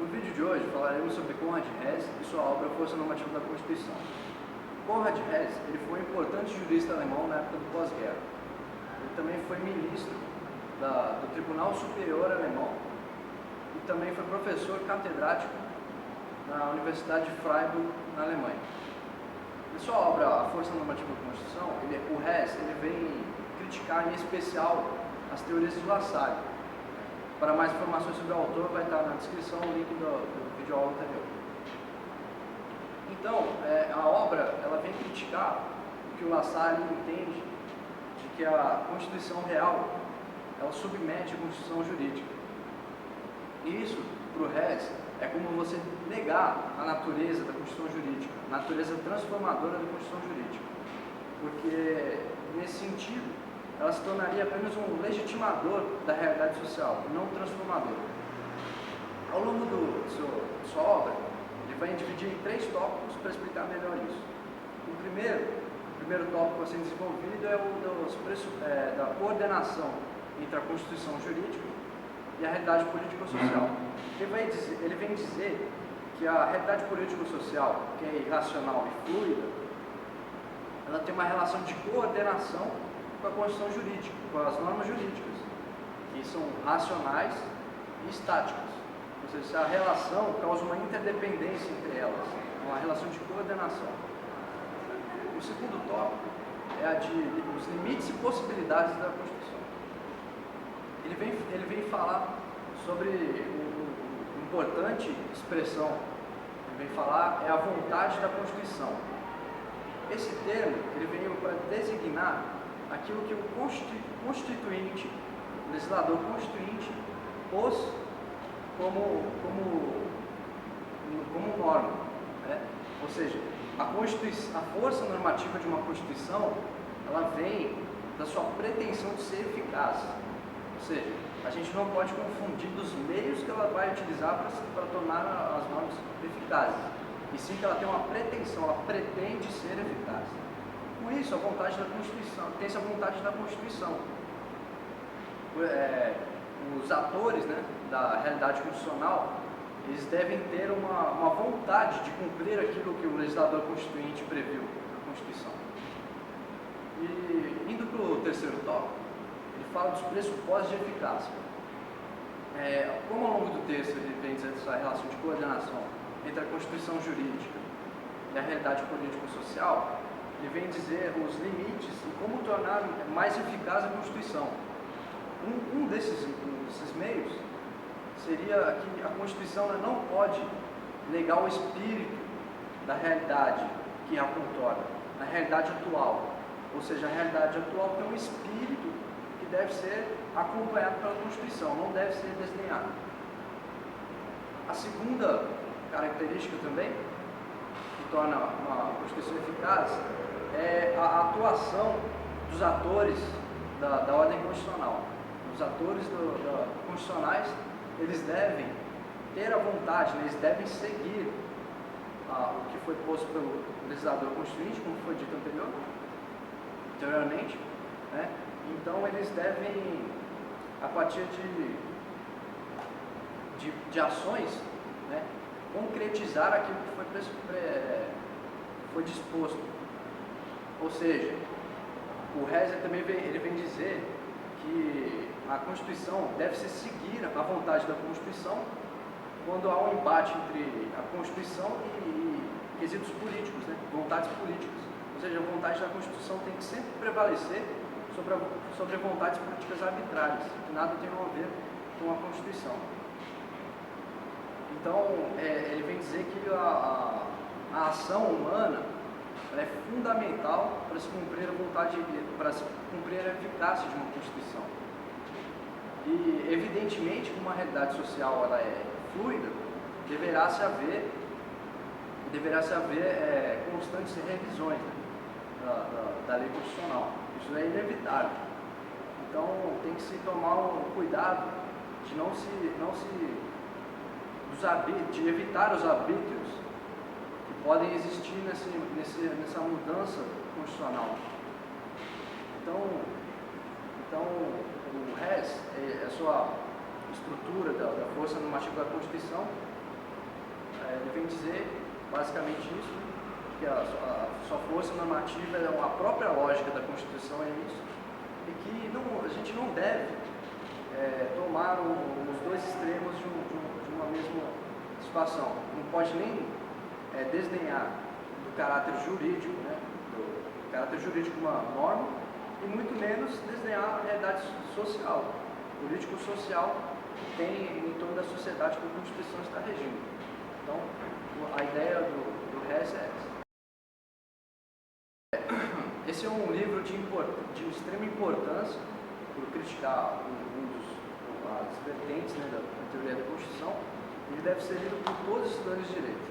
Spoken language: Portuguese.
No vídeo de hoje falaremos sobre Konrad Hess e sua obra Força Normativa da Constituição. Konrad Hess ele foi um importante jurista alemão na época do pós-guerra. Ele também foi ministro do Tribunal Superior Alemão e também foi professor catedrático na Universidade de Freiburg, na Alemanha. Em sua obra A Força Normativa da Constituição, o Hess vem criticar em especial as teorias de Lassalle. Para mais informações sobre o autor, vai estar na descrição o link do vídeo aula anterior. Então, a obra ela vem criticar o que o Lassalle entende de que a Constituição real ela submete a Constituição jurídica. E isso, para o Hess, é como você negar a natureza da Constituição jurídica, a natureza transformadora da Constituição jurídica. Porque, nesse sentido, ela se tornaria apenas um legitimador da realidade social, e não um transformador. Ao longo de sua obra, ele vai dividir em 3 tópicos para explicar melhor isso. O primeiro tópico a ser desenvolvido é o da coordenação entre a Constituição jurídica e a realidade político-social. Ele vem dizer que a realidade político-social, que é irracional e fluida, ela tem uma relação de coordenação com a Constituição jurídica, com as normas jurídicas, que são racionais e estáticas. Ou seja, a relação causa uma interdependência entre elas, uma relação de coordenação. O segundo tópico é os limites e possibilidades da Constituição. Ele vem falar sobre uma importante expressão, ele vem falar é a vontade da Constituição. Esse termo ele veio para designar aquilo que o constituinte, o legislador constituinte, pôs como norma. Né? Ou seja, a força normativa de uma Constituição, ela vem da sua pretensão de ser eficaz. Ou seja, a gente não pode confundir dos meios que ela vai utilizar para tornar as normas eficazes. E sim que ela tem uma pretensão, ela pretende ser eficaz. Com isso, a vontade da Constituição, tem-se a vontade da Constituição. Os atores, né, da realidade constitucional, eles devem ter uma vontade de cumprir aquilo que o legislador constituinte previu na Constituição. E indo para o terceiro tópico, ele fala dos pressupostos de eficácia. Como ao longo do texto ele vem dizer essa relação de coordenação entre a Constituição jurídica e a realidade político-social, ele vem dizer os limites e como tornar mais eficaz a Constituição. Um desses meios seria que a Constituição não pode negar o espírito da realidade que a contorna, na realidade atual. Ou seja, a realidade atual tem um espírito que deve ser acompanhado pela Constituição, não deve ser desdenhado. A segunda característica também, que torna uma Constituição eficaz, é a atuação dos atores da ordem constitucional. Os atores constitucionais, eles devem ter a vontade, né, eles devem seguir o que foi posto pelo legislador constituinte, como foi dito anteriormente, né? Então eles devem, a partir de ações, né, concretizar aquilo que foi disposto. Ou seja, o Hess também vem dizer que a Constituição deve se seguir a vontade da Constituição quando há um embate entre a Constituição e quesitos políticos, né? Vontades políticas. Ou seja, a vontade da Constituição tem que sempre prevalecer sobre vontades políticas arbitrárias, que nada tem a ver com a Constituição. Então, ele vem dizer que a ação humana ela é fundamental para se cumprir a vontade, para se cumprir a eficácia de uma Constituição. E, evidentemente, como a realidade social ela é fluida, deverá se haver constantes revisões, né, da lei constitucional. Isso é inevitável. Então, tem que se tomar um cuidado de evitar os arbítrios que podem existir nessa mudança constitucional. Então o Hess, a sua estrutura da força normativa da Constituição, ele vem dizer basicamente isso, né? Que a sua força normativa, a própria lógica da Constituição é isso, e que a gente não deve tomar os dois extremos de uma mesma situação. Não pode nem desdenhar do caráter jurídico, né? do caráter jurídico de uma norma, e muito menos desdenhar a realidade social, político-social que tem em torno da sociedade que a Constituição está regindo. Então, a ideia do Hess é essa. Esse é um livro de extrema importância por criticar as vertentes, né, da teoria da Constituição. Ele deve ser lido por todos os estudantes de direito.